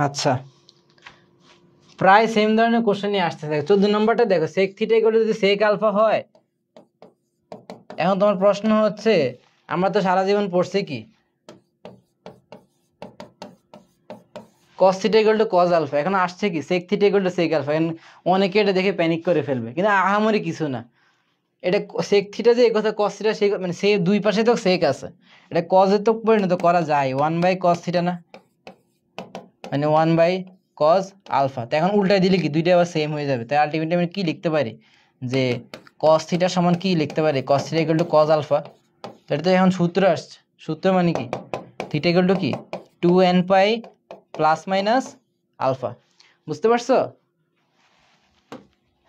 আচ্ছা, প্রায় সেম ধরনের কোশ্চেন নিয়ে আসতে থাকে। 14 নম্বরটা দেখো, সেক থিটা ইকুয়াল যদি সেক আলফা হয়, এখন তোমার প্রশ্ন হচ্ছে, আমরা তো সারা জীবন পড়ছি কি cos theta equal to cos alpha, এখন আসছে কি sec theta equal to sec alpha. অনেকে এটা দেখে প্যানিক করে ফেলবে, কিন্তু আহামরি কিছু না। এটা sec থিটা যে এই কথা cos থিটা, সেই মানে সে দুই পাশে তো sec আছে, এটা cos এ তো পরিণত করা যায়, 1/cos থিটা না, মানে 1/cos আলফা। তো এখন উল্টায় দিলে কি দুইটা আবার সেম হয়ে যাবে। তাই আলটিমেটলি আমি কি লিখতে পারি যে cos থিটা সমান কি লিখতে পারি, cos theta equal to cos alpha. তো এটা তো এখন সূত্র আসছে। সূত্র মানে কি, থিটা ইকুয়াল টু কি 2n pi plus minus alpha. বুঝতে পারছো?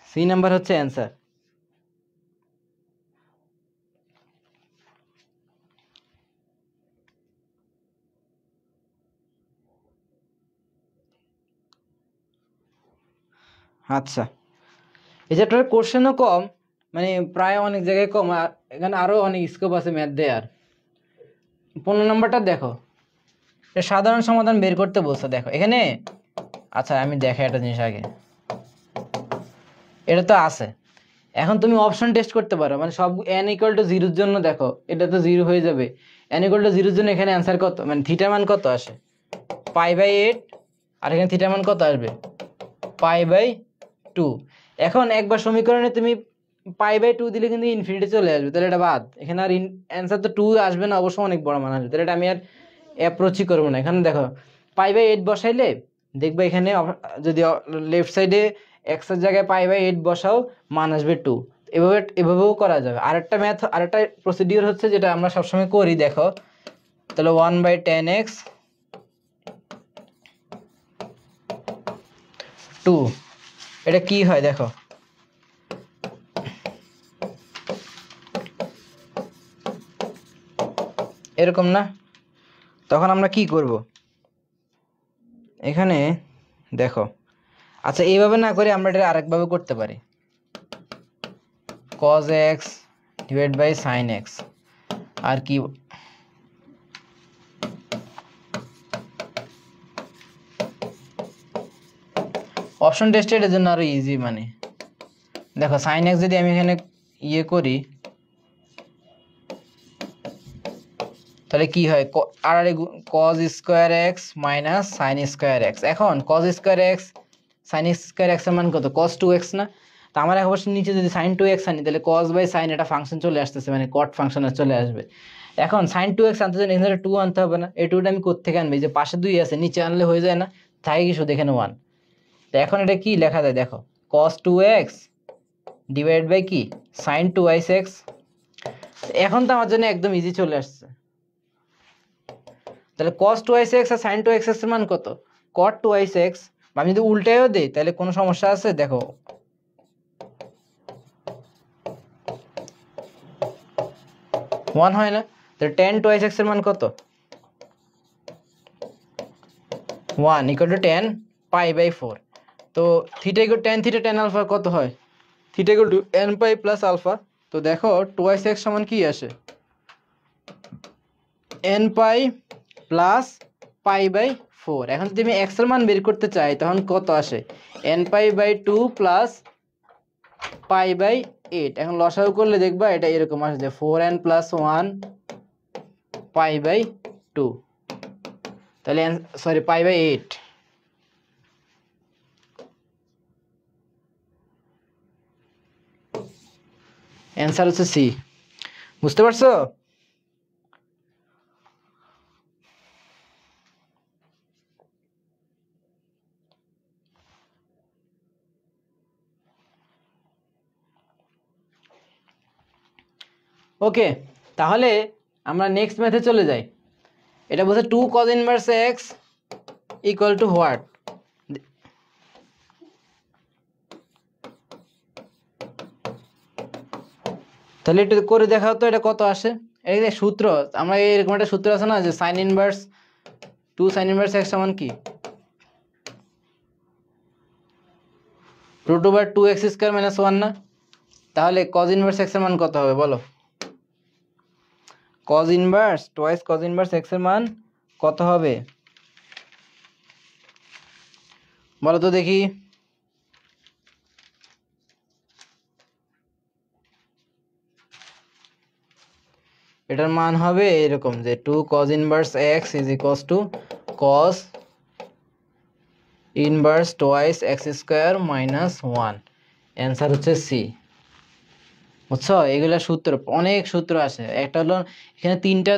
সি নাম্বার হচ্ছে অ্যান্সার। আচ্ছা, এই চ্যাপ্টারের কোশ্চেনও কম, মানে প্রায় অনেক জায়গায় কম, আর এখানে আরো অনেক স্কোপ আছে ম্যাথ দেওয়ার। 15 নম্বরটা দেখো, সাধারণ সমাধান বের করতে বলছে। দেখো এখানে, আচ্ছা আমি দেখাই একটা জিনিস আগে, এটা তো আছে। এখন তুমি অপশন টেস্ট করতে পারো, মানে সব n ইকুয়াল টু 0 এর জন্য দেখো এটা তো 0 হয়ে যাবে। n ইকুয়াল টু 0 এর জন্য এখানে অ্যান্সার কত, মানে থিটা মান কত আসে π/8, আর এখানে থিটা মান কত আসবে π/2। এখন একবার সমীকরণে তুমি π/2 দিলে কিন্তু ইনফিনিটি চলে আসবে, তাহলে এটা বাদ। এখানে আর অ্যান্সার তো 2 আসবে না, অবশ্য অনেক বড় মান আসবে, তাহলে এটা আমি আর অ্যাপ্রোচই করবো না। এখানে দেখো π/8 বসাইলে দেখবে এখানে যদি লেফট সাইডে এক্স এর জায়গায় π/8 বসাও, মান আসবে 2। এভাবেও করা যাবে। আরেকটা প্রসিডিওর হচ্ছে যেটা আমরা সবসময় করি, দেখো তাহলে 1/10x 2, এটা কি হয় দেখো, এরকম না? তখন আমরা কি করব, এখানে দেখো, আচ্ছা এইভাবে না করে আমরা এটা আরেকভাবে করতে পারি, cos x divide by sin x। আর কি, অপশন টেস্টের এর জন্য আরো ইজি। মানে দেখো sin x যদি আমি এখানে ইয়ে করি, তাহলে কি হয়, আর cos square x minus sin square x। এখন cos square x sin square x এর মান কত, cos 2x না? তো আমার এক অবশ্যই নিচে যদি sin 2x আনি, তাহলে cos বাই sin এটা ফাংশন চলে আসতেছে, মানে cot ফাংশনে চলে আসবে। এখন sin 2x আনতে চাই, এখানে 2 আনতে হবে না, এই 2টা আমি কোত্থেকে আনবো, এই যে পাশে 2 আছে, নিচে আনলে হয়ে যায় না, থাকে কি শুধু এখানে 1। তো এখন এটা কি লেখা যায় দেখো, cos 2x ডিভাইড বাই কি sin 2x। এখন তো আমার জন্য একদম ইজি চলে আসছে। তাহলে cos 2x আর sin 2x এর মান কত, cot 2x আমি যদি উল্টায়ও দেই তাহলে কোনো সমস্যা আছে? দেখো 1 হয় না? তাহলে tan twice x এর মান কত? 1 equal to tan pi by 4। তো theta equal tan theta tan alpha কত হয়? Theta equal to n pi প্লাস আলফা। তো দেখো twice x সমান কি আসে? n pi প্লাস pi by 4। এখন যদি আমি x এর মান বের করতে চাই তখন কত আসে? n pi by 2 plus pi by 8। এখন লসাগু করলে দেখবা এটা এরকম আসে যে 4n প্লাস 1 pi by 2। তাহলে সরি pi by 8। অ্যান্সার হচ্ছে সি। বুঝতে পারছো? ওকে, তাহলে আমরা নেক্সট ম্যাথে চলে যাই। এটা বলছে 2 cos inverse x equal to what? তাহলে একটু করে দেখাও তো এটা কত আসে। এই যে সূত্র, আমরা এরকম একটা সূত্র আছে না যে sin inverse 2 sin inverse x সমান কি? √2x স্কয়ার মাইনাস 1 না? তাহলে cos ইনভার্স x এর মান কত হবে বলো? cos inverse twice cos inverse x এর মান কত হবে বলো তো দেখি। এটার মান হবে এরকম যে 2 cos inverse x is equals to cos inverse twice x square minus 1। Answer হচ্ছে সি। বুঝছো? এগুলা সূত্র, অনেক সূত্র আসে। একটা হলো এখানে 3টা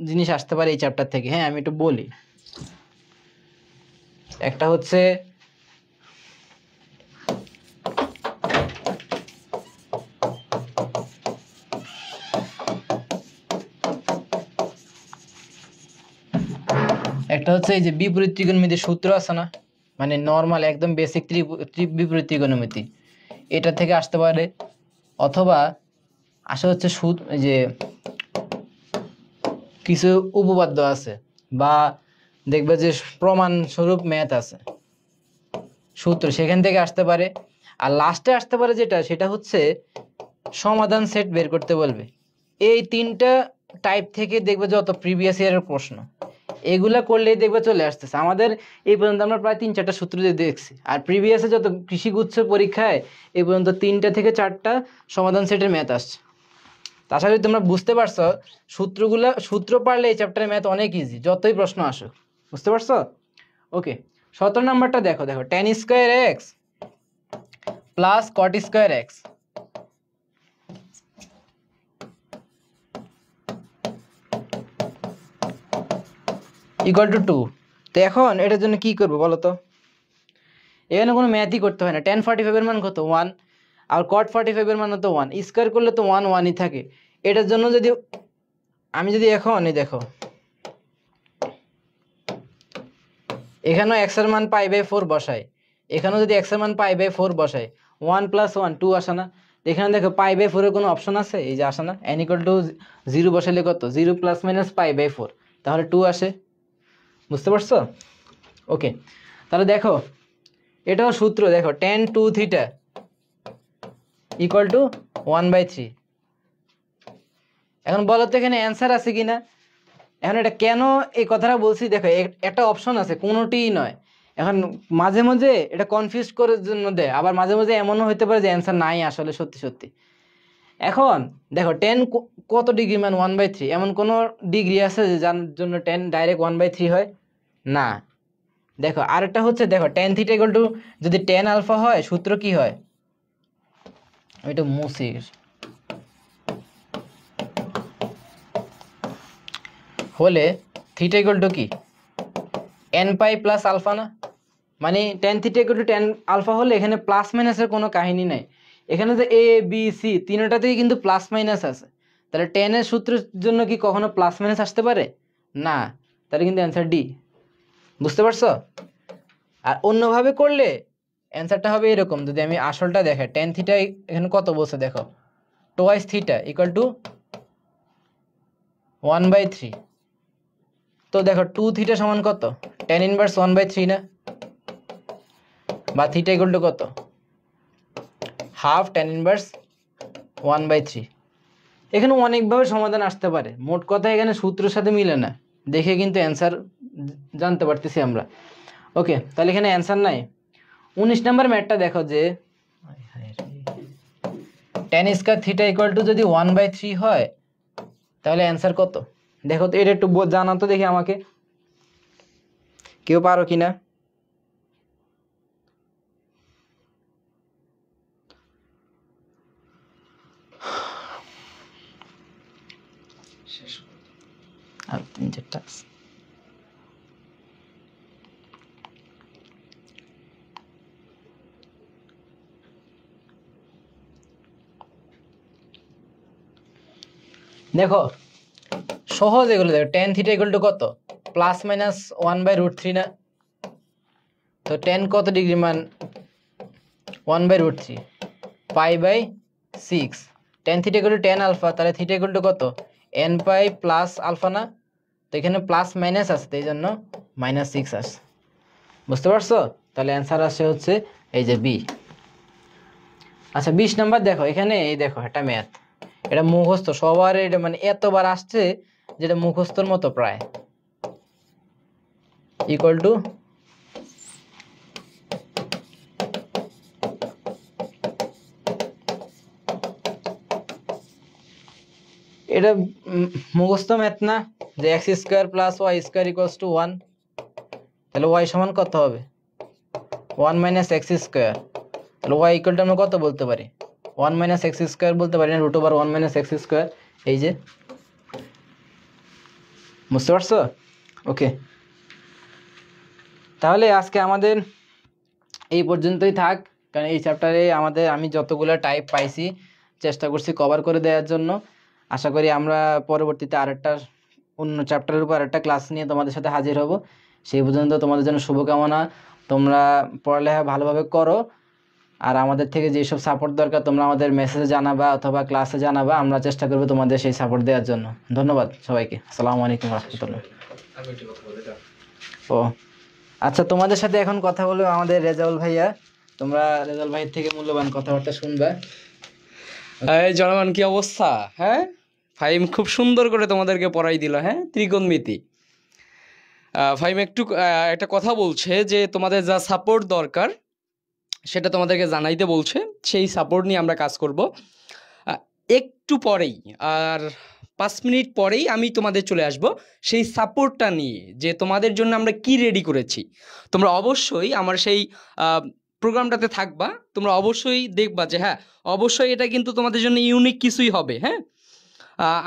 জিনিস আসতে পারে এই চ্যাপ্টার থেকে। হ্যাঁ, আমি একটু বলি। একটা হচ্ছে এই যে বিপরীত ত্রিকোণমিতির সূত্র আছে না, মানে নর্মাল একদম বেসিক বিপরীত ত্রিকোণমিতি, এটা থেকে আসতে পারে। অথবা আসা হচ্ছে যে কিছু উপপাদ্য আছে বা দেখবে যে প্রমাণ স্বরূপ ম্যাথ আছে, সূত্র, সেখান থেকে আসতে পারে। আর লাস্টে আসতে পারে যেটা, সেটা হচ্ছে সমাধান সেট বের করতে বলবে। এই 3টা টাইপ থেকে দেখবে যত প্রিভিয়াস ইয়ারের প্রশ্ন, এগুলা করলেই দেখবে চলে আসতেছে। আমাদের এই পর্যন্ত আমরা প্রায় 3-4টা সূত্র দিয়ে দেখছি। আর প্রিভিয়াসে যত কৃষিগুচ্ছ পরীক্ষায় এই পর্যন্ত 3টা থেকে 4টা সমাধান সেটের ম্যাথ আসছে। আশা করি তোমরা বুঝতে পারছো। সূত্র পারলে এই চ্যাপ্টারের ম্যাথ অনেক ইজি, যতই প্রশ্ন আসুক। বুঝতে পারছো? ওকে, 17 নাম্বারটা দেখো। tan square x plus cot square x equal two 2। তো এখন এটার জন্য কি করবো বলো তো? এখানে কোনো ম্যাথই করতে হয় না। tan 45 এর মান কত? 1। আর cot 45 এর মান তো 1। স্কয়ার করলে তো 1 1ই থাকে। এটার জন্য যদি আমি এখন এই দেখো, এখানেও x এর মান π/4 বসাই, এখানেও যদি x এর মান π/4 বসাই, 1 + 1 2 আসে না? এখানে দেখো π/4 এর কোনো অপশন আছে? এই যে আসে না? n = 0 বসাইলে কত? 0 ± π/4, তাহলে 2 আসে। বুঝতে পারছো? ওকে, তাহলে দেখো এটাও সূত্র। দেখো tan 2θ = 1/3। এখন বলো তো এখানে অ্যান্সার আছে কিনা? এখন এটা কেন এই কথাটা বলছি দেখো, একটা অপশন আছে, কোনোটিই নয়। এখন মাঝে মাঝে এটা কনফিউজ করার জন্য দেয়, আবার মাঝে মাঝে এমনও হতে পারে যে অ্যান্সার নাই আসলে সত্যি সত্যি। এখন দেখো tan কত ডিগ্রি মান 1/3, এমন কোনো ডিগ্রি আছে যে যার জন্য tan ডাইরেক্ট 1/3 হয় না। দেখো আরেকটা হচ্ছে, দেখো tan θ যদি tan আলফা হয়, সূত্র কি হয়? আমি একটু মুছি। হলে θ কি? n পাই প্লাস আলফা না? মানে tan θ tan আলফা হলে এখানে প্লাস মাইনাসের কোনো কাহিনী নাই। এখানে যে a b c তিনটাতেই কিন্তু প্লাস মাইনাস আছে। তাহলে tan এর সূত্রের জন্য কি কখনো প্লাস মাইনাস আসতে পারে না? তাহলে কিন্তু অ্যান্সার ডি। বুঝতে পারছো? আর অন্যভাবে করলে অ্যান্সারটা হবে এরকম। যদি আমি আসলটা দেখাই, টেন থিটা এখানে কত বলছে দেখো, টোয়াইস থিটা ইকুয়াল টু 1/3। তো দেখো 2 থিটা সমান কত, টেন ইনভার্স 1/3 না, বা থিটা ইকুয়াল টু কত, হাফ টেন ইনভার্স 1/3। এখানে অনেকভাবে সমাধান আসতে পারে, মোট কথা এখানে সূত্রের সাথে মিলে না, দেখে কিন্তু অ্যান্সার জানতে পারতেছি আমরা। ওকে, তাহলে এখানে অ্যান্সার নাই। 19 নম্বর ম্যাথটা দেখো যে ten square theta equal to যদি 1/3 হয় তাহলে অ্যান্সার কত। দেখো তো এটা একটু জানাও তো দেখি আমাকে, কেউ পারো কিনা। আর 3-4টা দেখো, সহজ এগুলো। দেখো টেন থিটা ইকুয়াল টু কত, প্লাস মাইনাস 1/√3 না। তো টেন কত ডিগ্রি মান, 1/√3, π/6। Tan theta equal to tan alpha, তাহলে থিটা ইকুয়াল টু কত, n পাই প্লাস আলফা না। তো এখানে প্লাস মাইনাস আসছে, এই জন্য -6 আসছে। বুঝতে পারছো? তাহলে অ্যান্সার আসে হচ্ছে এই যে বি। আচ্ছা 20 নাম্বার দেখো, এখানে এই দেখো একটা ম্যাথ, এটা মুখস্থ সবার, এটা মানে এতবার আসছে যেটা মুখস্থর মতো প্রায়। ইকুয়াল টু এটা মুখস্থ ম্যাথ না, যে x² + y² = 1, তাহলে y সমান কত হবে, 1 - x²। তাহলে y ইকুয়াল টু আমরা কত বলতে পারি, 1 - x² বলতে পারি না, √1 - x²। এই যে, বুঝতে পারছো? ওকে, তাহলে আজকে আমাদের এই পর্যন্তই থাক, কারণ এই চ্যাপ্টারে আমি যতগুলো টাইপ পাইছি চেষ্টা করছি কভার করে দেওয়ার জন্য। আশা করি আমরা পরবর্তীতে অন্য চ্যাপ্টারের উপর আরেকটা ক্লাস নিয়ে তোমাদের সাথে হাজির হব। সেই পর্যন্ত তোমাদের জন্য শুভকামনা, তোমরা পড়ালেখা ভালোভাবে করো। আর আমাদের থেকে যেসব সাপোর্ট দরকার তোমরা আমাদের মেসেজে জানাবা অথবা ক্লাসে জানাবা, আমরা চেষ্টা করবো তোমাদের সেই সাপোর্ট দেওয়ার জন্য। ধন্যবাদ সবাইকে। আসসালামু আলাইকুম রহমতুল্লাহ। ও আচ্ছা, তোমাদের সাথে এখন কথা বলবো আমাদের রেজাউল ভাইয়া। তোমরা রেজাউল ভাইয়ের থেকে মূল্যবান কথাবার্তা শুনবা। এই জনগণ, কি অবস্থা? হ্যাঁ, ফাহিম খুব সুন্দর করে তোমাদেরকে পড়াই দিল। হ্যাঁ, ত্রিকোণমিতি। ফাহিম একটু একটা কথা বলছে যে তোমাদের যা সাপোর্ট দরকার সেটা তোমাদেরকে জানাইতে বলছে, সেই সাপোর্ট নিয়ে আমরা কাজ করব। একটু পরেই, আর 5 মিনিট পরেই আমি তোমাদের চলে আসব সেই সাপোর্টটা নিয়ে, যে তোমাদের জন্য আমরা কি রেডি করেছি। তোমরা অবশ্যই আমার সেই প্রোগ্রামটাতে থাকবা, তোমরা অবশ্যই দেখবা যে হ্যাঁ, অবশ্যই এটা কিন্তু তোমাদের জন্য ইউনিক কিছুই হবে। হ্যাঁ,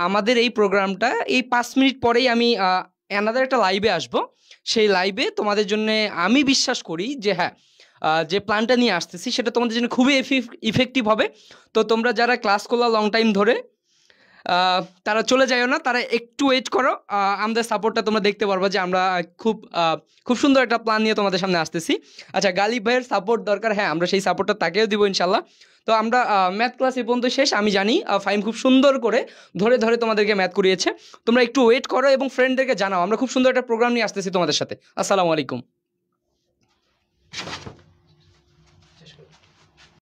আমাদের এই প্রোগ্রামটা এই 5 মিনিট পরেই আমি অ্যানাদার একটা লাইভে আসব। সেই লাইভে তোমাদের জন্য আমি বিশ্বাস করি যে হ্যাঁ, যে প্ল্যানটা নিয়ে আসতেছি সেটা তোমাদের জন্য খুবই ইফেক্টিভ হবে। তো তোমরা যারা ক্লাস করলা লং টাইম ধরে, তারা চলে যায়ও না, তারা একটু ওয়েট করো। আমাদের সাপোর্টটা তোমরা দেখতে পারবা যে আমরা খুব সুন্দর একটা প্ল্যান নিয়ে তোমাদের সামনে আসতেছি। আচ্ছা, গালিব ভাইয়ের সাপোর্ট দরকার, হ্যাঁ আমরা সেই সাপোর্টটা তাকেও দিব ইনশাল্লাহ। তো আমরা ম্যাথ ক্লাস এই পর্যন্ত শেষ। আমি জানি ফাহিম খুব সুন্দর করে ধরে ধরে তোমাদেরকে ম্যাথ করিয়েছে। তোমরা একটু ওয়েট করো এবং ফ্রেন্ডদেরকে জানাও, আমরা খুব সুন্দর একটা প্রোগ্রাম নিয়ে আসতেছি তোমাদের সাথে। আসসালামু আলাইকুম।